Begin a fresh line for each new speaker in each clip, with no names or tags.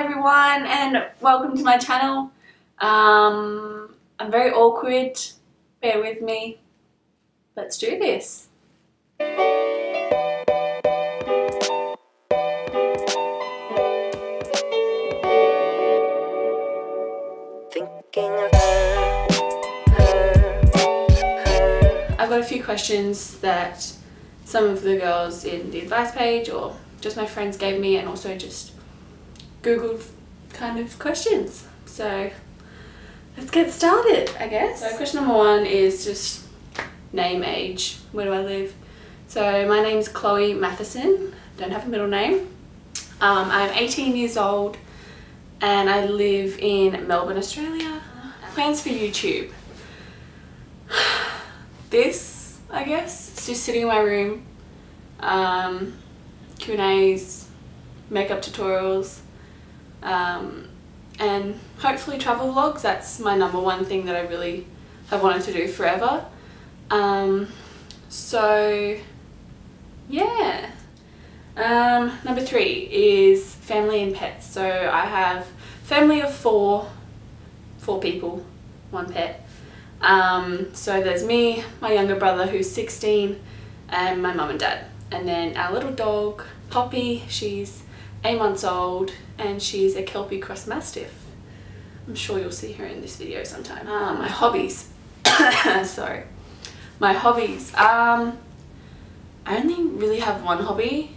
everyone and welcome to my channel. I'm very awkward, bear with me. Let's do this. I've got a few questions that some of the girls in the advice page or just my friends gave me, and also just googled kind of questions. So let's get started, I guess. So question number one is just name, age, where do I live? So my name's Chloé Matheson, don't have a middle name. I'm 18 years old and I live in Melbourne, Australia. Plans for YouTube. This, I guess, it's just sitting in my room, Q&As, makeup tutorials, and hopefully travel vlogs. That's my number one thing that I really have wanted to do forever. So yeah. Number three is family and pets. So I have family of four people, one pet. So there's me, my younger brother who's 16, and my mum and dad. And then our little dog, Poppy, she's 8 months old and she's a Kelpie Cross Mastiff. I'm sure you'll see her in this video sometime. My hobbies. Sorry. My hobbies. I only really have one hobby,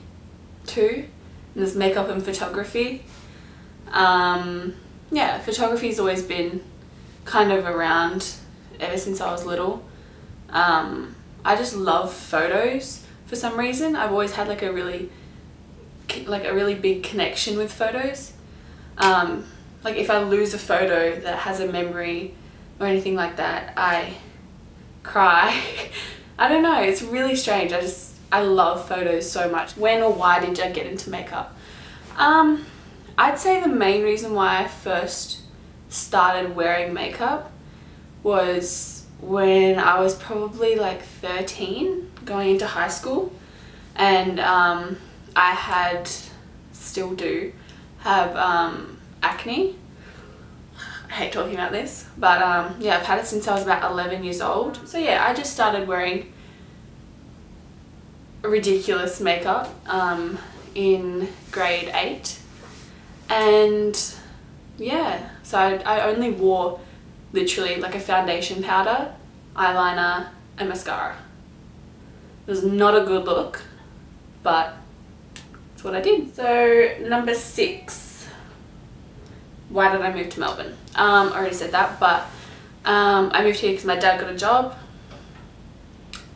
two, and that's makeup and photography. Yeah, photography's always been kind of around ever since I was little. I just love photos for some reason. I've always had like a really big connection with photos. Like if I lose a photo that has a memory or anything like that, I cry. I don't know, it's really strange. I love photos so much. When or why did I get into makeup? I'd say the main reason why I first started wearing makeup was when I was probably like 13, going into high school, and I had, still do, have acne. I hate talking about this, but yeah, I've had it since I was about 11 years old. So yeah, I just started wearing ridiculous makeup in grade 8, and yeah, so I only wore literally like a foundation powder, eyeliner and mascara. It was not a good look, but that's what I did. So number 6, why did I move to Melbourne? I already said that, but I moved here because my dad got a job.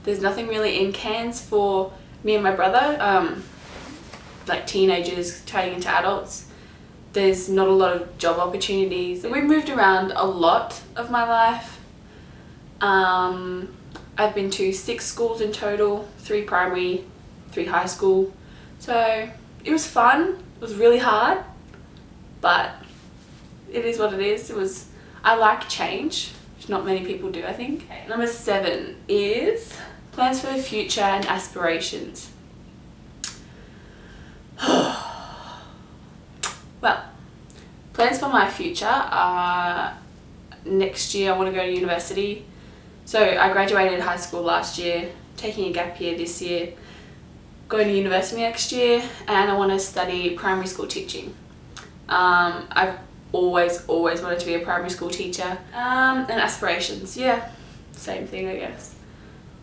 There's nothing really in Cairns for me and my brother, like teenagers turning into adults. There's not a lot of job opportunities. We've moved around a lot of my life. I've been to 6 schools in total, 3 primary, 3 high school. So it was fun. It was really hard, but it is what it is. I like change, which not many people do, I think. Okay. Number 7 is plans for the future and aspirations. Well, plans for my future are next year I want to go to university. So I graduated high school last year, taking a gap year this year, going to university next year, and I want to study primary school teaching. I've always wanted to be a primary school teacher. And aspirations, yeah, same thing I guess.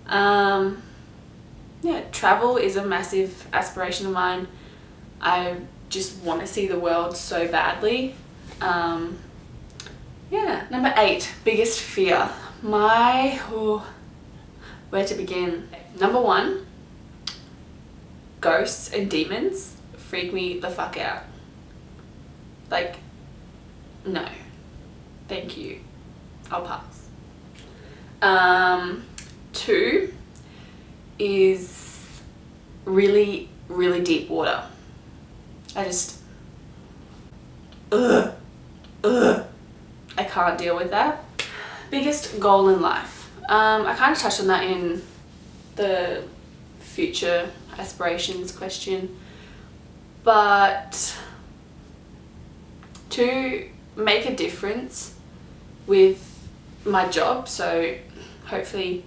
Yeah, travel is a massive aspiration of mine. I just want to see the world so badly. Yeah. Number 8, biggest fear. Where to begin? Number 1, ghosts and demons freak me the fuck out. Like, no, thank you, I'll pass. 2 is really deep water. I just, I can't deal with that. Biggest goal in life. I kind of touched on that in the future aspirations question, but to make a difference with my job. So hopefully,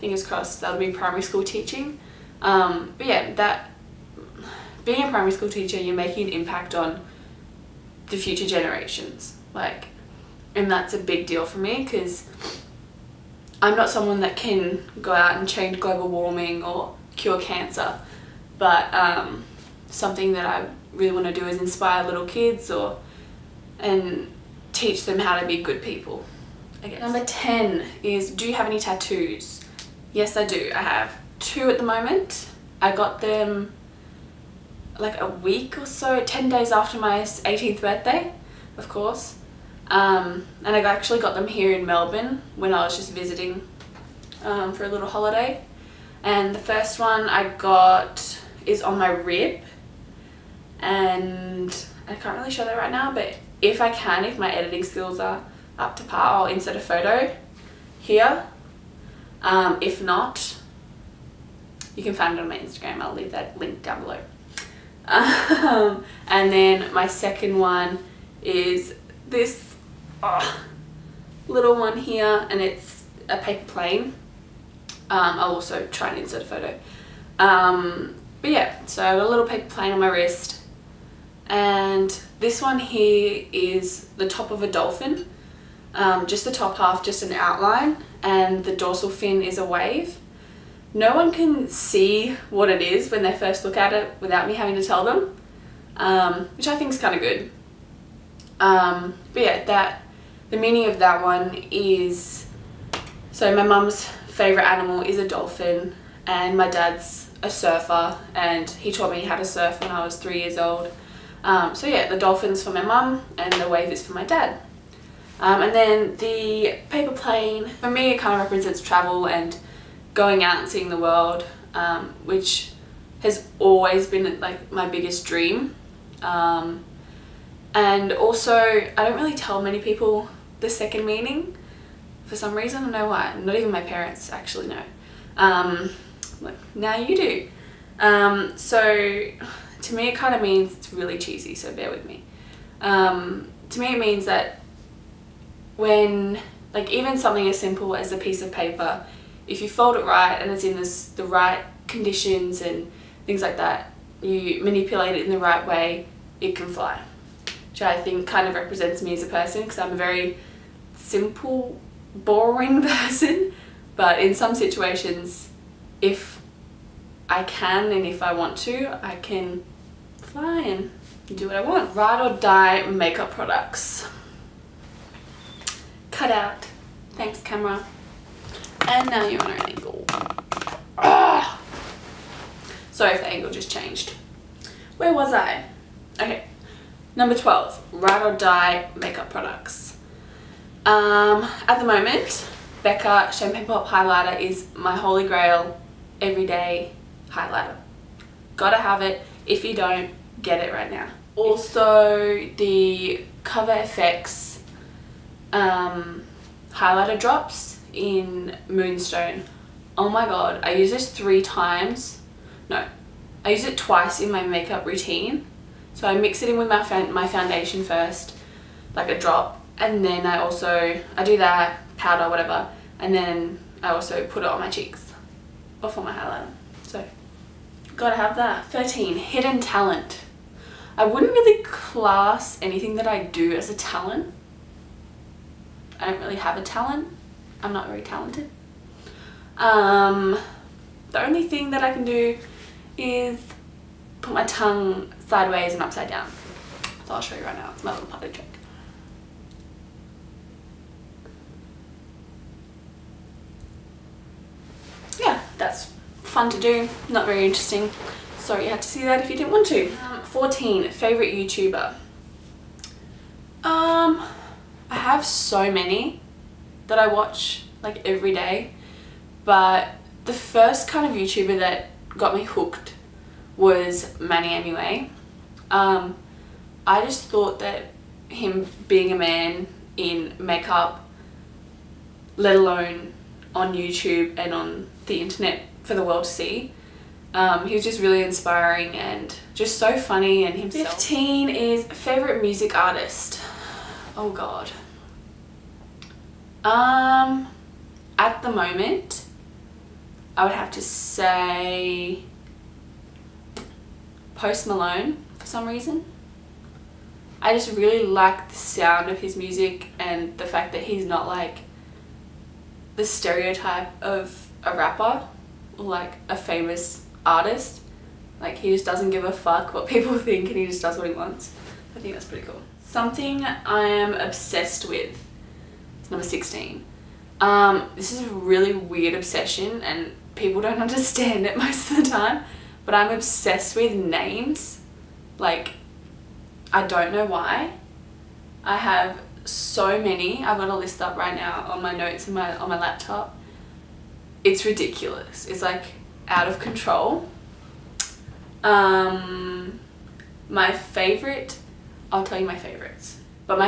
fingers crossed, that'll be primary school teaching. But yeah, that being a primary school teacher, you're making an impact on the future generations, like, and that's a big deal for me, because I'm not someone that can go out and change global warming or cure cancer, but something that I really want to do is inspire little kids and teach them how to be good people, I guess. Number 10 is, do you have any tattoos? Yes, I do. I have 2 at the moment. I got them like a week or so, 10 days after my 18th birthday, of course. And I actually got them here in Melbourne when I was just visiting for a little holiday. And the first one I got is on my rib, and I can't really show that right now, but if I can, if my editing skills are up to par, I'll insert a photo here. If not, you can find it on my Instagram. I'll leave that link down below. And then my second one is this little one here, and it's a paper plane. I'll also try and insert a photo. But yeah, so I got a little paper plane on my wrist, and this one here is the top of a dolphin. Just the top half, just an outline, and the dorsal fin is a wave. No one can see what it is when they first look at it without me having to tell them, which I think is kind of good. But yeah, the meaning of that one is, so my mum's favourite animal is a dolphin, and my dad's a surfer, and he taught me how to surf when I was 3 years old. So yeah, the dolphin's for my mum and the wave is for my dad. And then the paper plane, for me, it kind of represents travel and going out and seeing the world, which has always been like my biggest dream. And also, I don't really tell many people the second meaning for some reason. I don't know why. Not even my parents actually know. Look, now you do. So to me it kind of means, it's really cheesy, so bear with me. To me it means that when, like, even something as simple as a piece of paper, if you fold it right and it's in the right conditions and things like that, you manipulate it in the right way, it can fly. Which I think kind of represents me as a person, because I'm a very simple, boring person, but in some situations, if I can and if I want to, I can fly and do what I want. Ride or die makeup products. Cut out. Thanks, camera. And now you're on an angle. Ah! Sorry if the angle just changed. Where was I? Okay. Number 12. Ride or die makeup products. At the moment, Becca Champagne Pop Highlighter is my holy grail everyday highlighter. Gotta have it. If you don't, get it right now. Also, the Cover FX highlighter drops in Moonstone. Oh my god, I use this 3 times. No, I use it twice in my makeup routine. So I mix it in with my foundation first, like a drop, and then I do that, powder, whatever, and then I also put it on my cheeks or for my highlighter. So gotta have that. 13, hidden talent. I wouldn't really class anything that I do as a talent. I don't really have a talent. I'm not very talented. The only thing that I can do is put my tongue sideways and upside down. So I'll show you right now. It's my little party trick. Yeah, that's fun to do. Not very interesting. Sorry you had to see that if you didn't want to. 14, favourite YouTuber. I have so many that I watch like every day, but the first kind of YouTuber that got me hooked was Manny MUA. I just thought that him being a man in makeup, let alone on YouTube and on the internet for the world to see, He was just really inspiring and just so funny and himself. 15 is favourite music artist. Oh god. At the moment, I would have to say Post Malone for some reason. I just really like the sound of his music and the fact that he's not like the stereotype of a rapper or like a famous artist. Like, he just doesn't give a fuck what people think and he just does what he wants. I think that's pretty cool. Something I am obsessed with is number 16. This is a really weird obsession and people don't understand it most of the time, but I'm obsessed with names. Like, I don't know why. I have so many. I've got a list up right now on my notes on my laptop. It's ridiculous. It's like out of control. My favorite, I'll tell you my favorites, but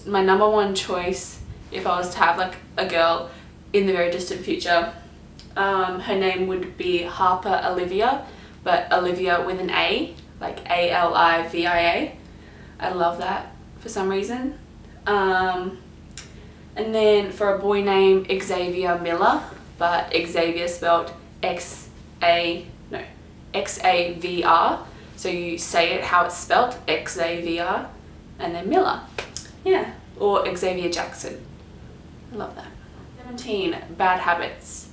my number one choice, if I was to have like a girl in the very distant future, her name would be Harper Olivia, but Olivia with an A, like A-L-I-V-I-A. I love that for some reason. And then for a boy name, Xavier Miller, but Xavier spelled X-A-V-R. So you say it how it's spelled, X-A-V-R, and then Miller. Yeah, or Xavier Jackson. I love that. 17, bad habits.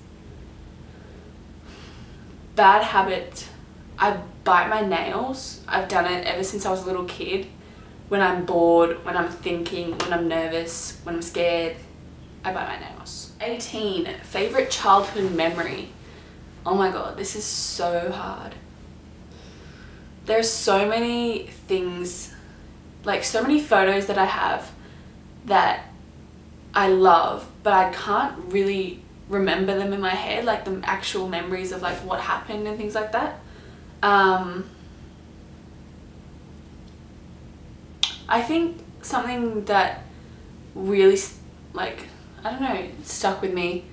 Bad habit, I bite my nails. I've done it ever since I was a little kid. When I'm bored, when I'm thinking, when I'm nervous, when I'm scared, I bite my nails. 18, favorite childhood memory. Oh my god, this is so hard. There's so many things, like so many photos that I have that I love, but I can't really remember them in my head, like the actual memories of like what happened and things like that. I think something that really, like, I don't know, stuck with me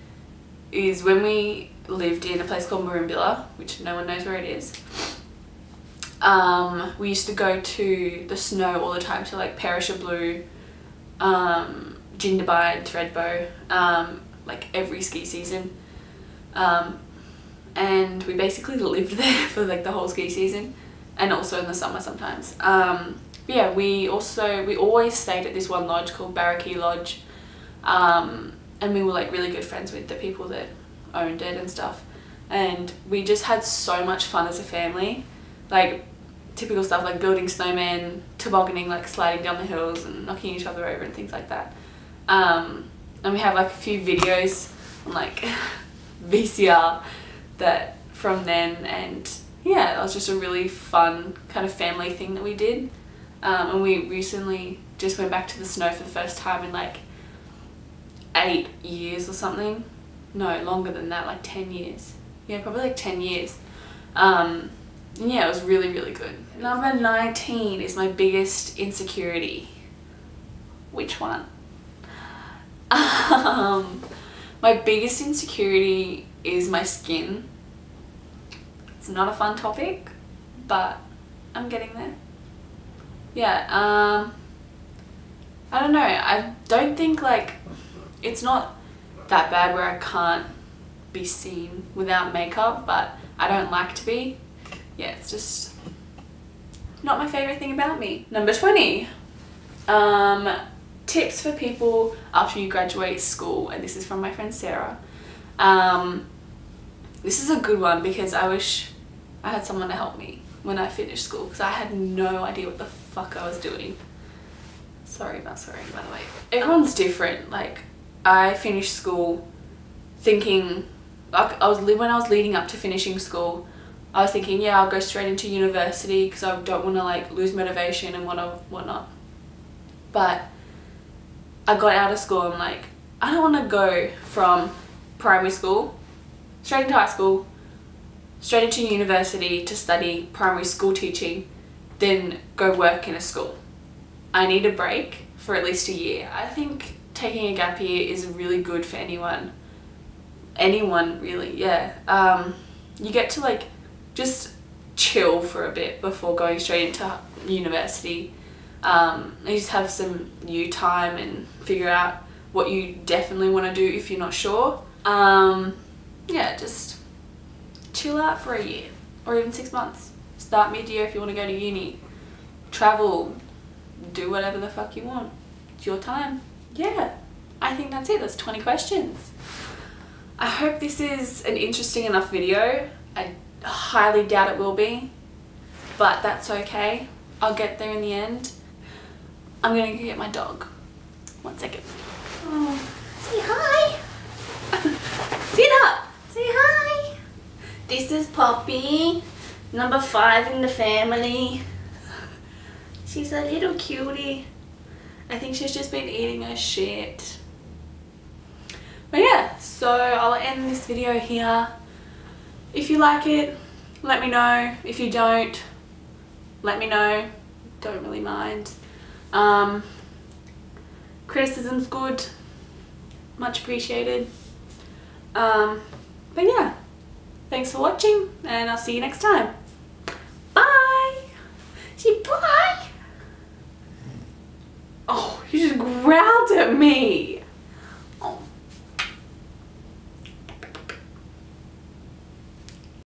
is when we lived in a place called Merimbula, which no one knows where it is. We used to go to the snow all the time, so like Perisher Blue, Jindabyne, Threadbow, like every ski season. And we basically lived there for like the whole ski season, and also in the summer sometimes. But yeah, we always stayed at this one lodge called Barrackee Lodge, and we were like really good friends with the people that owned it and stuff, and we just had so much fun as a family. Like typical stuff like building snowmen, tobogganing, like sliding down the hills and knocking each other over and things like that. And we have like a few videos on like VCR that from then, and yeah, that was just a really fun kind of family thing that we did. And we recently just went back to the snow for the first time in like 8 years or something. No, longer than that, like 10 years. Yeah, probably like 10 years. And yeah, it was really, really good. Number 19 is my biggest insecurity. Which one? My biggest insecurity is my skin. It's not a fun topic, but I'm getting there. Yeah, I don't know. I don't think like, it's not that bad where I can't be seen without makeup, but I don't like to be. Yeah, it's just not my favorite thing about me. Number 20, tips for people after you graduate school, and this is from my friend Sarah. This is a good one because I wish I had someone to help me when I finished school, because I had no idea what the fuck I was doing. Sorry about swearing, by the way. Everyone's different. Like, I finished school thinking, like, when I was leading up to finishing school, I was thinking, yeah, I'll go straight into university because I don't want to like lose motivation and whatnot. But I got out of school and like, I don't want to go from primary school straight into high school, straight into university to study primary school teaching, then go work in a school. I need a break for at least a year. I think taking a gap year is really good for anyone really, yeah. You get to like just chill for a bit before going straight into university. And just have some you time and figure out what you definitely want to do if you're not sure. Yeah, just chill out for a year or even 6 months. Start mid-year if you want to go to uni. Travel, do whatever the fuck you want. It's your time. Yeah, I think that's it. That's 20 questions. I hope this is an interesting enough video. I highly doubt it will be, but that's okay. I'll get there in the end. I'm gonna go get my dog. 1 second. Oh, say hi. Sit up. Say hi. This is Poppy, number 5 in the family. She's a little cutie. I think she's just been eating her shit. But yeah, so I'll end this video here. If you like it, let me know. If you don't, let me know. Don't really mind. Criticism's good. Much appreciated. But yeah, thanks for watching and I'll see you next time. Bye! Say bye! Oh, you just growled at me!